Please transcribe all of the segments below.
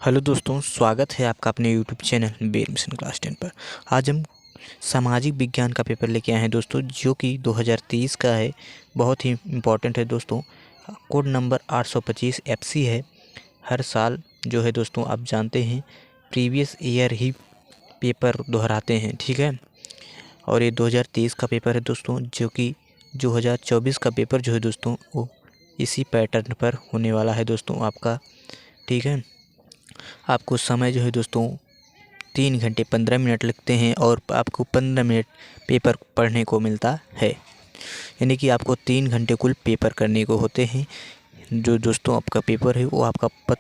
Hello दोस्तों, स्वागत है आपका अपने यूट्यूब चैनल बेर मिशन क्लास 10 पर। आज हम सामाजिक विज्ञान का पेपर लेके आए हैं दोस्तों, जो कि 2023 का है। बहुत ही इम्पोर्टेंट है दोस्तों। कोड नंबर 825 FC है। हर साल जो है दोस्तों, आप जानते हैं प्रीवियस ईयर ही पेपर दोहराते हैं, ठीक है। और ये 2023 का पेपर है दोस्तों, जो कि 2024 का पेपर जो है दोस्तों, वो इसी पैटर्न पर होने वाला है दोस्तों आपका, ठीक है। आपको समय जो है दोस्तों 3 घंटे 15 मिनट लगते हैं और आपको 15 मिनट पेपर पढ़ने को मिलता है। यानी कि आपको 3 घंटे कुल पेपर करने को होते हैं। जो दोस्तों आपका पेपर है वो आपका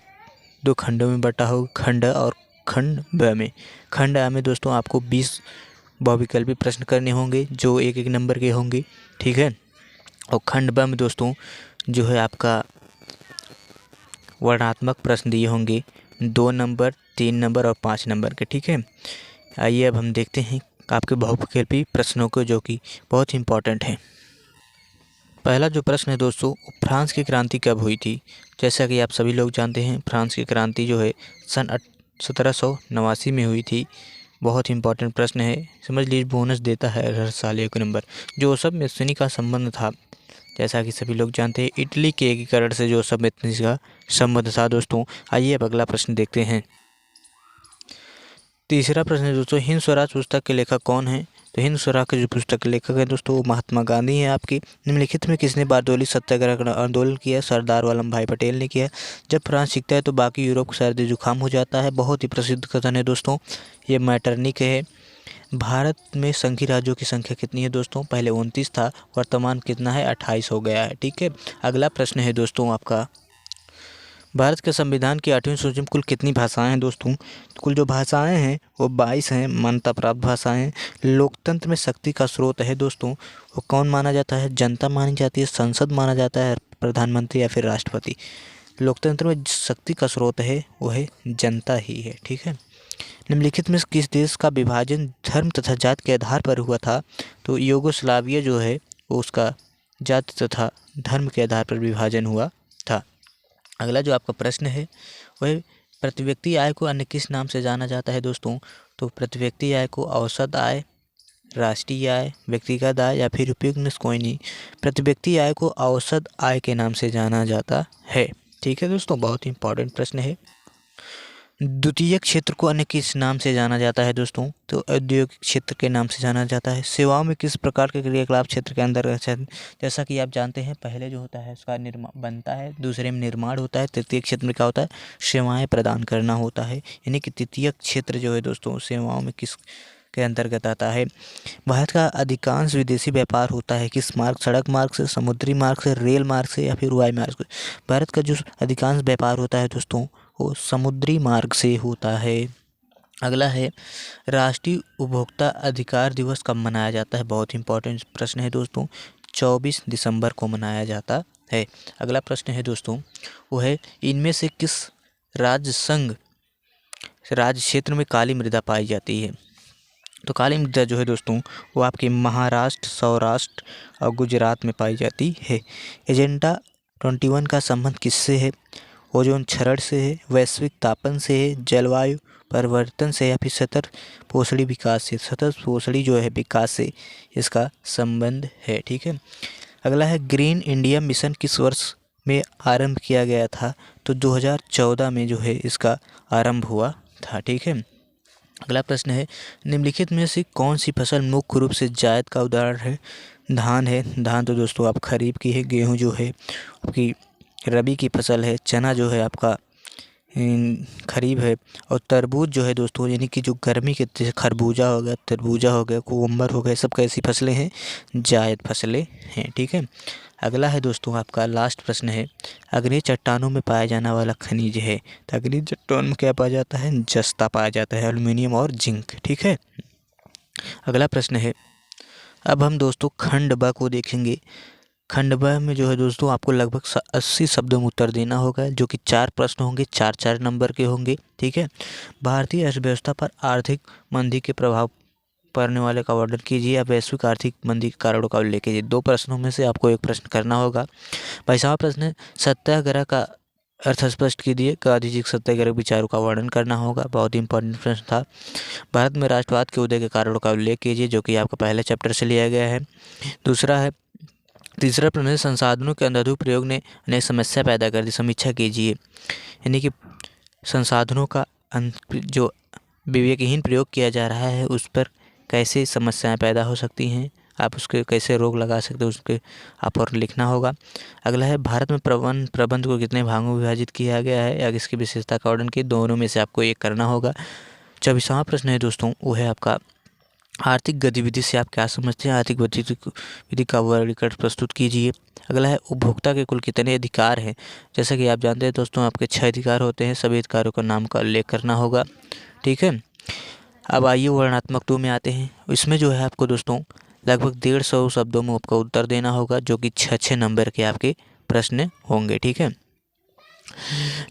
2 खंडों में बटा हो, खंड और खंड ब में। खंड आ में दोस्तों आपको 20 बहुविकल्पी प्रश्न करने होंगे, जो 1-1 नंबर के होंगे, ठीक है। और खंड ब में दोस्तों जो है आपका वर्णनात्मक प्रश्न दिए होंगे, 2 नंबर, 3 नंबर और 5 नंबर के, ठीक है। आइए अब हम देखते हैं आपके बहुविकल्पी प्रश्नों को, जो कि बहुत इंपॉर्टेंट है। पहला जो प्रश्न है दोस्तों, फ्रांस की क्रांति कब हुई थी? जैसा कि आप सभी लोग जानते हैं, फ्रांस की क्रांति जो है सन 1789 में हुई थी। बहुत इंपॉर्टेंट प्रश्न है, समझ लीजिए बोनस देता है हर साल 1 नंबर। जो सब में शनि का संबंध था, जैसा कि सभी लोग जानते हैं, इटली के एकीकरण से जो सब में का संबंध था दोस्तों। आइए अब अगला प्रश्न देखते हैं। तीसरा प्रश्न है दोस्तों, हिंद स्वराज पुस्तक के लेखक कौन है? तो हिंद स्वराज के जो पुस्तक के लेखक है दोस्तों, वो महात्मा गांधी हैं आपकी। निम्नलिखित में किसने बारडोली सत्याग्रह का आंदोलन किया? सरदार वल्लभ भाई पटेल ने किया। जब फ्रांस सीखता है तो बाकी यूरोप को सर्दी जुकाम हो जाता है। बहुत ही प्रसिद्ध कथन है दोस्तों, ये मैटरनिक है। भारत में संघीय राज्यों की संख्या कितनी है दोस्तों? पहले 29 था, वर्तमान कितना है? 28 हो गया है, ठीक है। अगला प्रश्न है दोस्तों आपका, भारत के संविधान की 8वीं सूची में कुल कितनी भाषाएं हैं दोस्तों? कुल जो भाषाएं हैं वो 22 हैं, मान्यता प्राप्त भाषाएं। लोकतंत्र में शक्ति का स्रोत है दोस्तों, वो कौन माना जाता है? जनता मानी जाती है, संसद माना जाता है, प्रधानमंत्री या फिर राष्ट्रपति। लोकतंत्र में शक्ति का स्रोत है वो है जनता ही है, ठीक है। निम्नलिखित में किस देश का विभाजन धर्म तथा जाति के आधार पर हुआ था? तो यूगोस्लाविया जो है वो उसका जाति तथा धर्म के आधार पर विभाजन हुआ था। अगला जो आपका प्रश्न है वह प्रति व्यक्ति आय को अन्य किस नाम से जाना जाता है दोस्तों? तो प्रति व्यक्ति आय को औसत आय, राष्ट्रीय आय, व्यक्तिगत आय या फिर उपयुक्त कोई नहीं। प्रति व्यक्ति आय को औसत आय के नाम से जाना जाता है, ठीक है दोस्तों। बहुत इंपॉर्टेंट प्रश्न है। द्वितीय क्षेत्र को अन्य किस नाम से जाना जाता है दोस्तों? तो औद्योगिक क्षेत्र के नाम से जाना जाता है। सेवाओं में किस प्रकार के क्रियाकलाप क्षेत्र के अंदर? जैसा कि आप जानते हैं, पहले जो होता है उसका निर्माण बनता है, दूसरे में निर्माण होता है, तृतीय क्षेत्र में क्या होता है? सेवाएं प्रदान करना होता है। यानी कि तृतीय क्षेत्र जो है दोस्तों, सेवाओं में किस के अंतर्गत आता है। भारत का अधिकांश विदेशी व्यापार होता है किस मार्ग? सड़क मार्ग से, समुद्री मार्ग से, रेल मार्ग से या फिर वायु मार्ग से? भारत का जो अधिकांश व्यापार होता है दोस्तों, वो समुद्री मार्ग से होता है। अगला है, राष्ट्रीय उपभोक्ता अधिकार दिवस कब मनाया जाता है? बहुत इंपॉर्टेंट प्रश्न है दोस्तों, 24 दिसंबर को मनाया जाता है। अगला प्रश्न है दोस्तों, वो है इनमें से किस राज्य क्षेत्र में काली मृदा पाई जाती है? तो काली मृदा जो है दोस्तों, वो आपके महाराष्ट्र, सौराष्ट्र और गुजरात में पाई जाती है। एजेंडा 21 का संबंध किससे है? ओजोन क्षरण से है, वैश्विक तापन से है, जलवायु परिवर्तन से या फिर सतत पोषणी विकास से? सतत पोषणी जो है विकास से इसका संबंध है, ठीक है। अगला है, ग्रीन इंडिया मिशन किस वर्ष में आरंभ किया गया था? तो 2014 में जो है इसका आरंभ हुआ था, ठीक है। अगला प्रश्न है, निम्नलिखित में से कौन सी फसल मुख्य रूप से जायद का उदाहरण है? धान है। धान तो दोस्तों आप खरीफ की है। गेहूँ जो है आपकी रबी की फसल है। चना जो है आपका खरीफ है। और तरबूज जो है दोस्तों, यानी कि जो गर्मी के, जैसे खरबूजा हो गया, तरबूजा हो गया, कुवम्बर हो गया, सब कैसी फसलें हैं? जायद फसलें हैं, ठीक है। अगला है दोस्तों आपका लास्ट प्रश्न है, अग्नेय चट्टानों में पाया जाने वाला खनिज है। तो अग्नेय चट्टानों में क्या पाया जाता है? जस्ता पाया जाता है, एल्युमिनियम और जिंक, ठीक है। अगला प्रश्न है, अब हम दोस्तों खंड ब को देखेंगे। खंड ब में जो है दोस्तों आपको लगभग 80 शब्दों में उत्तर देना होगा, जो कि 4 प्रश्न होंगे, 4-4 नंबर के होंगे, ठीक है। भारतीय अर्थव्यवस्था पर आर्थिक मंदी के प्रभाव पड़ने वाले का वर्णन कीजिए। अब वैश्विक आर्थिक मंदी के कारणों का उल्लेख कीजिए। 2 प्रश्नों में से आपको एक प्रश्न करना होगा। 22वां प्रश्न है, सत्याग्रह का अर्थ स्पष्ट कीजिए। गांधी जी के सत्याग्रह विचारों का वर्णन करना होगा, बहुत ही इंपॉर्टेंट प्रश्न था। भारत में राष्ट्रवाद के उदय के कारणों का उल्लेख कीजिए, जो कि आपका पहले चैप्टर से लिया गया है। दूसरा है, तीसरा प्रश्न है, संसाधनों के अंधाधुंध प्रयोग ने अनेक समस्या पैदा कर दी, समीक्षा कीजिए। यानी कि संसाधनों का जो विवेकहीन प्रयोग किया जा रहा है उस पर कैसे समस्याएं पैदा हो सकती हैं, आप उसके कैसे रोक लगा सकते हो, उसके आप और लिखना होगा। अगला है, भारत में प्रबंध को कितने भागों में विभाजित किया गया है या इसकी विशेषता का वर्णन की, दोनों में से आपको एक करना होगा। 24वां प्रश्न है दोस्तों, वो है आपका आर्थिक गतिविधि से आप क्या समझते हैं, आर्थिक गतिविधि का वर्गीकरण प्रस्तुत कीजिए। अगला है, उपभोक्ता के कुल कितने अधिकार हैं। जैसा कि आप जानते हैं दोस्तों, आपके 6 अधिकार होते हैं, सभी अधिकारों का नाम का उल्लेख करना होगा। ठीक है, अब आइए वर्णनात्मक 2 में आते हैं। इसमें जो है आपको दोस्तों लगभग 150 शब्दों में आपका उत्तर देना होगा, जो कि 6 नंबर के आपके प्रश्न होंगे। ठीक है,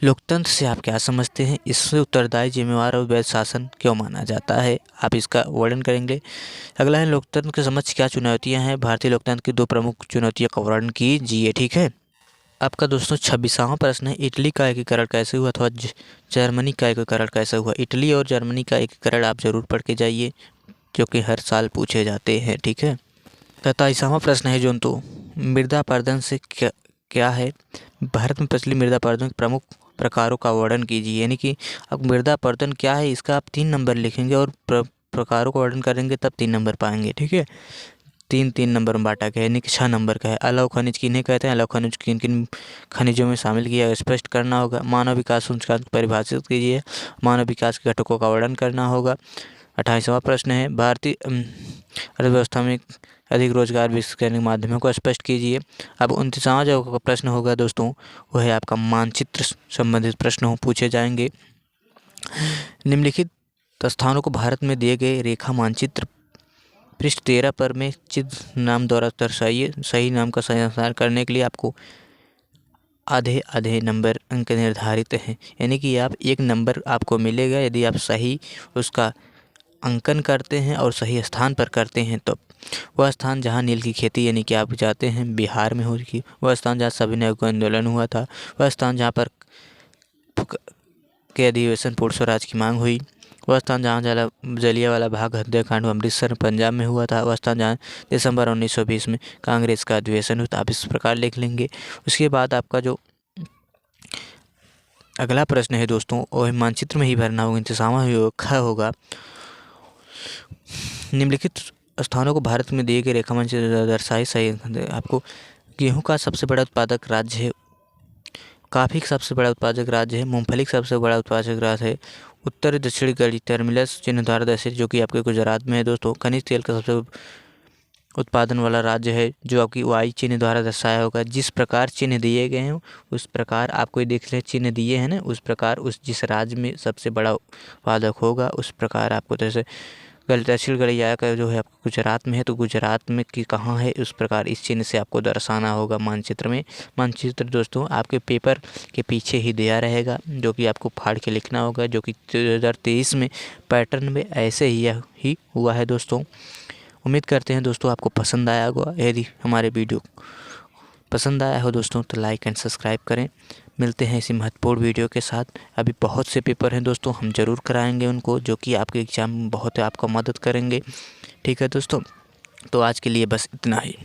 लोकतंत्र से आप क्या समझते हैं, इससे उत्तरदायी, जिम्मेवार और वैध शासन क्यों माना जाता है, आप इसका वर्णन करेंगे। अगला है, लोकतंत्र के समक्ष क्या चुनौतियां हैं, भारतीय लोकतंत्र की 2 प्रमुख चुनौतियों का वर्णन कीजिए। ठीक है, आपका दोस्तों 26वां प्रश्न है, इटली का एकीकरण कैसे हुआ अथवा जर्मनी का एकीकरण कैसे हुआ। इटली और जर्मनी का एकीकरण आप जरूर पढ़ के जाइए, जो कि हर साल पूछे जाते हैं। ठीक है, 27वां प्रश्न है जो तो मृदा अपरदन से क्या है, भारत में प्रचलित मृदा अपरदन के प्रमुख प्रकारों का वर्णन कीजिए। यानी कि अब मृदा अपरदन क्या है, इसका आप 3 नंबर लिखेंगे और प्रकारों का वर्णन करेंगे, तब 3 नंबर पाएंगे। ठीक है, 3 नंबर में बांटा गया है, यानी कि 6 नंबर का है। अलव खनिज किन्हें कहते हैं, अलव खनिज किन किन खनिजों में शामिल किया स्पष्ट करना होगा। मानव विकास सूचकांक परिभाषित कीजिए, मानव विकास के घटकों का वर्णन करना होगा। 28वां प्रश्न है, भारतीय अर्थव्यवस्था में अधिक रोजगार विकसित करने के माध्यमों को स्पष्ट कीजिए। अब 29वां जो प्रश्न होगा दोस्तों, वो है आपका मानचित्र संबंधित प्रश्न पूछे जाएंगे। निम्नलिखित स्थानों को भारत में दिए गए रेखा मानचित्र पृष्ठ 13 पर में चित्र नाम द्वारा दर्शाइए। सही नाम का संचार करने के लिए आपको आधे नंबर अंक निर्धारित हैं, यानी कि आप 1 नंबर आपको मिलेगा यदि आप सही उसका अंकन करते हैं और सही स्थान पर करते हैं। तो वह स्थान जहां नील की खेती यानी कि आप जाते हैं बिहार में होगी, वह स्थान जहाँ सविनय आंदोलन हुआ था, वह स्थान जहाँ पर के अधिवेशन पूर्ण स्वराज की मांग हुई, वह स्थान जहाँ जलियांवाला बाग हत्याकांड अमृतसर पंजाब में हुआ था, वह स्थान जहाँ दिसंबर 1920 में कांग्रेस का अधिवेशन हुआ था। आप इस प्रकार लिख लेंगे। उसके बाद आपका जो अगला प्रश्न है दोस्तों, वह मानचित्र में ही भरना होगा, इंतजाम होगा। निम्नलिखित स्थानों को भारत में दिए गए रेखा मानचित्र दर्शाए। सही आपको गेहूं का सबसे बड़ा उत्पादक राज्य है, कॉफी का सबसे बड़ा उत्पादक राज्य है, मूंगफली का सबसे बड़ा उत्पादक राज्य है उत्तर दक्षिण गढ़ी टर्मिनस चिन्हद्वारा दशरथ, जो कि आपके गुजरात में है दोस्तों। खनिज तेल का सबसे उत्पादन वाला राज्य है, जो आपकी वाई चिन्ह द्वारा दर्शाया होगा। जिस प्रकार चिन्ह दिए गए हैं उस प्रकार आपको देख लें, चिन्ह दिए हैं ना, उस प्रकार उस जिस राज्य में सबसे बड़ा उत्पादक होगा उस प्रकार आपको, जैसे दक्षिण गढ़िया का जो है आपको गुजरात में है, तो गुजरात में कि कहाँ है उस प्रकार इस चिन्ह से आपको दर्शाना होगा मानचित्र में। मानचित्र दोस्तों आपके पेपर के पीछे ही दिया रहेगा, जो कि आपको फाड़ के लिखना होगा, जो कि 2023 में पैटर्न में ऐसे ही हुआ है दोस्तों। उम्मीद करते हैं दोस्तों आपको पसंद आया होगा। यदि हमारे वीडियो पसंद आया हो दोस्तों तो लाइक एंड सब्सक्राइब करें। मिलते हैं इसी महत्वपूर्ण वीडियो के साथ। अभी बहुत से पेपर हैं दोस्तों, हम ज़रूर कराएंगे उनको, जो कि आपके एग्ज़ाम में बहुत आपका मदद करेंगे। ठीक है दोस्तों, तो आज के लिए बस इतना ही।